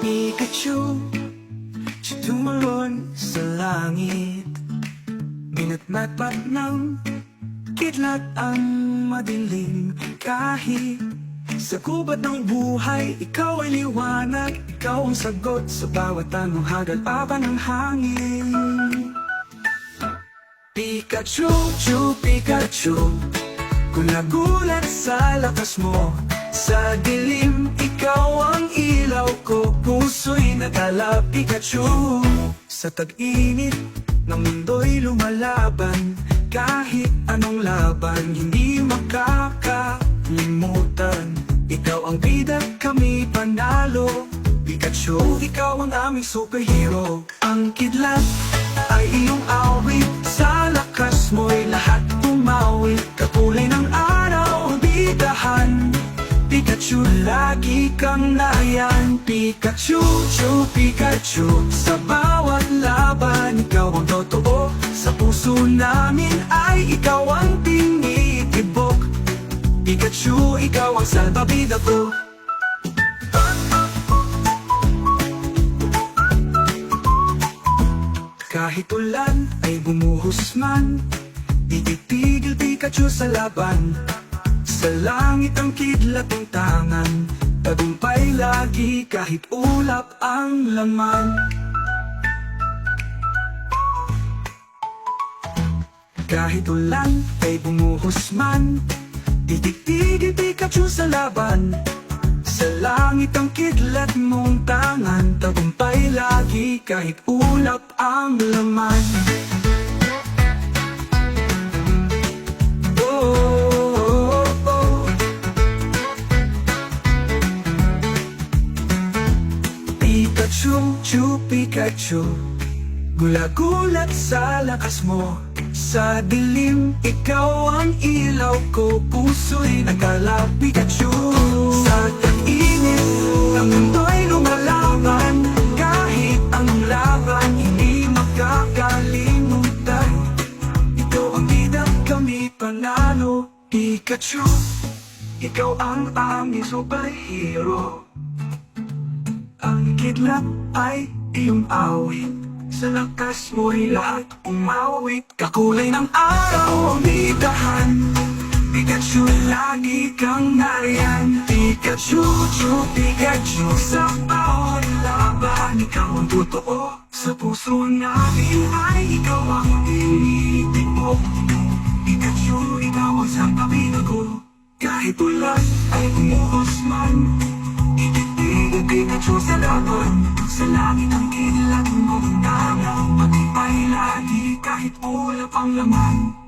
Pikachu, siya tumalon sa langit. Minatmatpat ng kidlat ang madilim. Kahit sa gubat ng buhay, ikaw ay liwanag. Ikaw ang sagot sa bawat tanong, hagad-aban ng hangin. Pikachu, Pikachu, kung nagulat sa lakas mo. Sa dilim, ikaw ang ilaw ko. Puso'y nadala, Pikachu. Sa tag-init ng mundo'y lumalaban. Kahit anong laban, hindi makakalimutan. Ikaw ang bida, kami panalo. Pikachu, ikaw ang aming superhero. Ang kidlat ay iyong awit. Sa lakas mo'y lahat umawi. Kakulay ng araw, bidahan. Pikachu, lagi kang nayan. Pikachu, Pikachu, sa bawat laban, ikaw ang totoo. Sa puso namin ay ikaw ang tinitibok. Pikachu, ikaw ang salbabida ko. Kahit ulan ay bumuhos man, di titigil Pikachu sa laban. Sa langit ang kidlat ng tangan, tagumpay lagi kahit ulap ang laman. Kahit ulan ay bumuhos man, titigil Pikachu sa laban. Sa langit ang kidlat mong tangan, tagumpay lagi kahit ulap ang laman. Pikachu, Pikachu, gula-gulat sa lakas mo. Sa dilim, ikaw ang ilaw ko. Puso'y nagala, Pikachu. Sa tag-init, ang mundo'y lumalaban. Kahit ang laban, hindi makakalimutan. Ikaw ang bida, kami panalo. Pikachu, ikaw ang aming superhero. Ang kidlat ay iyong awit. Sa lakas mo'y lahat umawit. Kakulay ng araw ang bidahan. Pikachu, lagi kang nariyan. Pikachu, Pikachu, sa bawat laban, ikaw ang totoo. Sa puso namin ay ikaw ang tinitibok. Pikachu, ikaw ang salbabida ko. Kahit ulan ay bumuhos man, Pikachu sa laban. Sa langit ang kidlat mong tangang, matibay lagi kahit ulap ang laman.